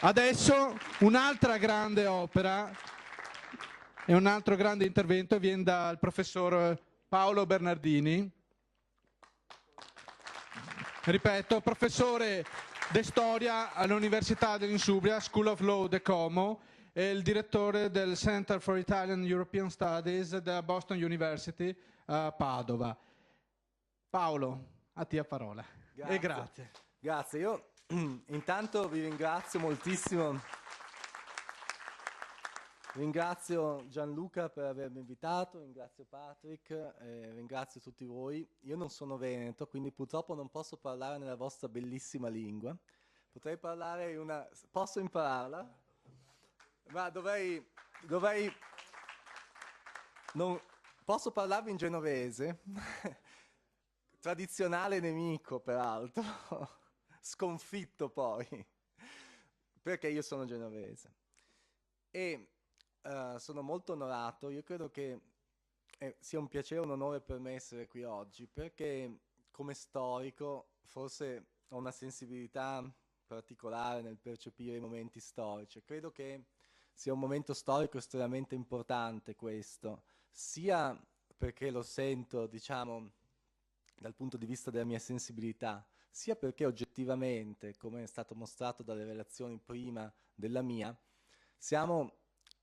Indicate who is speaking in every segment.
Speaker 1: Adesso un'altra grande opera e un altro grande intervento viene dal professor Paolo Bernardini. Ripeto, professore di storia all'Università dell'Insubria, School of Law de Como, e il direttore del Center for Italian European Studies della Boston University a Padova. Paolo, a te a parola.
Speaker 2: Grazie.
Speaker 1: E grazie.
Speaker 2: Grazie, io intanto vi ringrazio moltissimo. Ringrazio Gianluca per avermi invitato, ringrazio Patrick, ringrazio tutti voi. Io non sono veneto, quindi purtroppo non posso parlare nella vostra bellissima lingua. Potrei parlare una... Posso impararla? Ma dovrei... Non... Posso parlarvi in genovese? Tradizionale nemico, peraltro. Sconfitto poi. Perché io sono genovese. E... sono molto onorato, io credo che sia un piacere e un onore per me essere qui oggi, perché come storico forse ho una sensibilità particolare nel percepire i momenti storici. Credo che sia un momento storico estremamente importante questo, sia perché lo sento, diciamo, dal punto di vista della mia sensibilità, sia perché oggettivamente, come è stato mostrato dalle relazioni prima della mia, siamo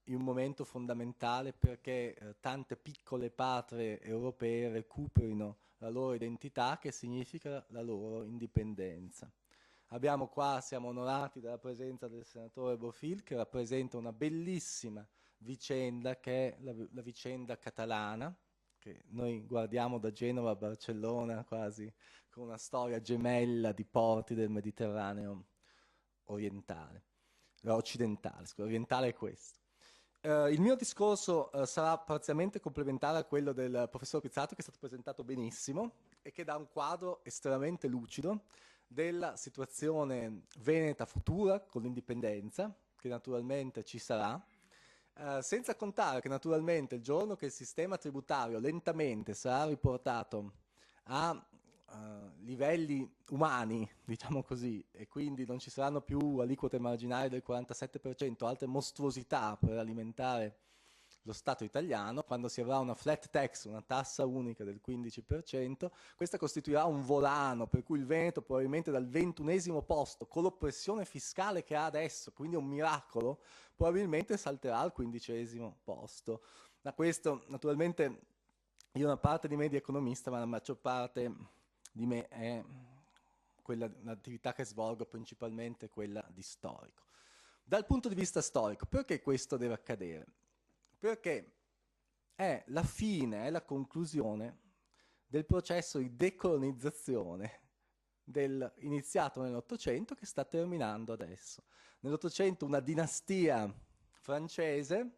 Speaker 2: in un momento fondamentale perché tante piccole patrie europee recuperino la loro identità, che significa la loro indipendenza. Abbiamo qua, siamo onorati dalla presenza del senatore Bofill, che rappresenta una bellissima vicenda che è la vicenda catalana, che noi guardiamo da Genova a Barcellona quasi con una storia gemella di porti del Mediterraneo orientale, occidentale, orientale è questo. Il mio discorso sarà parzialmente complementare a quello del professor Pizzato, che è stato presentato benissimo e che dà un quadro estremamente lucido della situazione veneta futura con l'indipendenza, che naturalmente ci sarà, senza contare che naturalmente il giorno che il sistema tributario lentamente sarà riportato a livelli umani, diciamo così, e quindi non ci saranno più aliquote marginali del 47%, altre mostruosità per alimentare lo Stato italiano, quando si avrà una flat tax, una tassa unica del 15%, questa costituirà un volano per cui il Veneto probabilmente dal 21° posto, con l'oppressione fiscale che ha adesso, quindi è un miracolo, probabilmente salterà al 15° posto. Da questo naturalmente io una parte di me di economista, ma la maggior parte di me è l'attività che svolgo principalmente quella di storico. Dal punto di vista storico, perché questo deve accadere? Perché è la fine, è la conclusione del processo di decolonizzazione iniziato nell'Ottocento, che sta terminando adesso. Nell'Ottocento una dinastia francese,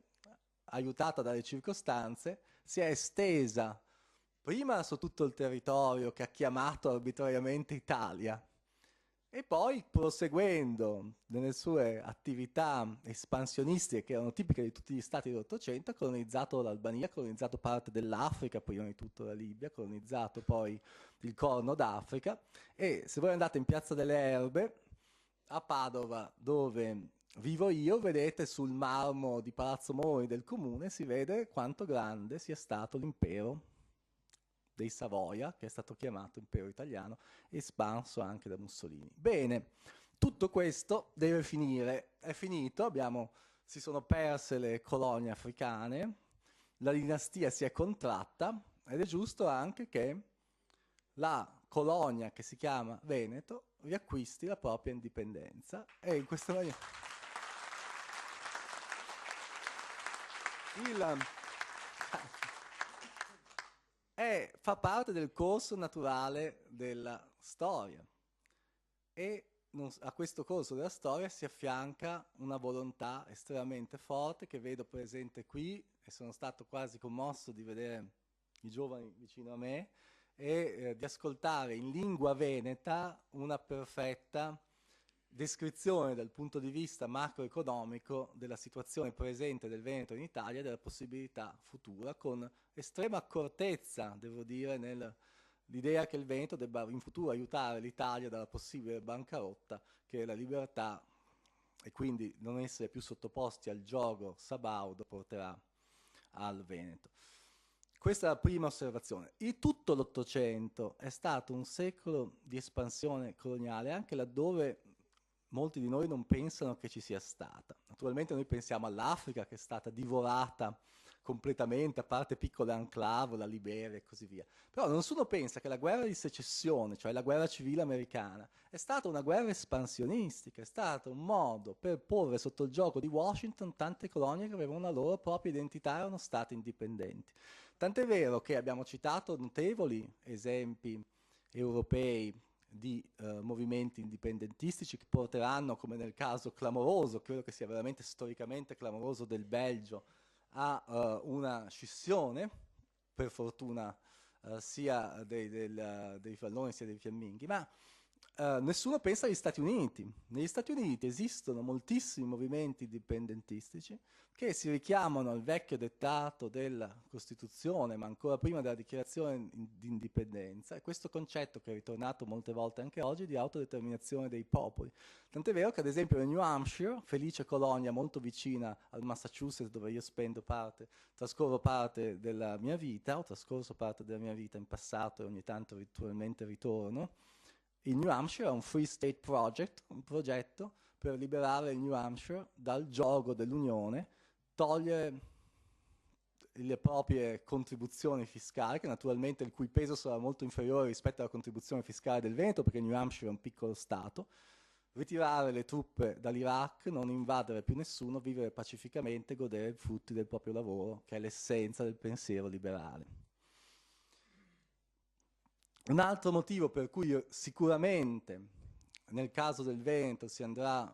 Speaker 2: aiutata dalle circostanze, si è estesa prima su tutto il territorio che ha chiamato arbitrariamente Italia, e poi proseguendo nelle sue attività espansionistiche, che erano tipiche di tutti gli stati dell'Ottocento, ha colonizzato l'Albania, ha colonizzato parte dell'Africa, prima di tutto la Libia, ha colonizzato poi il Corno d'Africa. E se voi andate in Piazza delle Erbe, a Padova, dove vivo io, vedete sul marmo di Palazzo Mori del comune, si vede quanto grande sia stato l'impero dei Savoia, che è stato chiamato impero italiano, espanso anche da Mussolini. Bene, tutto questo deve finire, è finito, si sono perse le colonie africane, la dinastia si è contratta, ed è giusto anche che la colonia che si chiama Veneto riacquisti la propria indipendenza, e in questa maniera fa parte del corso naturale della storia, e a questo corso della storia si affianca una volontà estremamente forte che vedo presente qui, e sono stato quasi commosso di vedere i giovani vicino a me e di ascoltare in lingua veneta una perfetta descrizione dal punto di vista macroeconomico della situazione presente del Veneto in Italia e della possibilità futura, con estrema accortezza, devo dire, l'idea che il Veneto debba in futuro aiutare l'Italia dalla possibile bancarotta, che la libertà e quindi non essere più sottoposti al giogo sabaudo porterà al Veneto. Questa è la prima osservazione. Tutto l'Ottocento è stato un secolo di espansione coloniale, anche laddove molti di noi non pensano che ci sia stata. Naturalmente noi pensiamo all'Africa, che è stata divorata completamente, a parte piccole enclave, la Liberia e così via. Però nessuno pensa che la guerra di secessione, cioè la guerra civile americana, è stata una guerra espansionistica, è stato un modo per porre sotto il gioco di Washington tante colonie che avevano la loro propria identità e erano state indipendenti. Tant'è vero che abbiamo citato notevoli esempi europei di movimenti indipendentistici che porteranno, come nel caso clamoroso, credo che sia veramente storicamente clamoroso, del Belgio, a una scissione, per fortuna sia dei Valloni sia dei Fiamminghi, ma nessuno pensa agli Stati Uniti. Negli Stati Uniti esistono moltissimi movimenti indipendentistici che si richiamano al vecchio dettato della Costituzione, ma ancora prima della dichiarazione di indipendenza, e questo concetto che è ritornato molte volte anche oggi di autodeterminazione dei popoli. Tant'è vero che ad esempio nel New Hampshire, felice colonia molto vicina al Massachusetts dove io trascorro parte della mia vita, ho trascorso parte della mia vita in passato e ogni tanto virtualmente ritorno, il New Hampshire è un Free State Project, un progetto per liberare il New Hampshire dal giogo dell'Unione, togliere le proprie contribuzioni fiscali, che naturalmente il cui peso sarà molto inferiore rispetto alla contribuzione fiscale del Veneto, perché New Hampshire è un piccolo stato, ritirare le truppe dall'Iraq, non invadere più nessuno, vivere pacificamente, godere i frutti del proprio lavoro, che è l'essenza del pensiero liberale. Un altro motivo per cui sicuramente nel caso del Veneto si andrà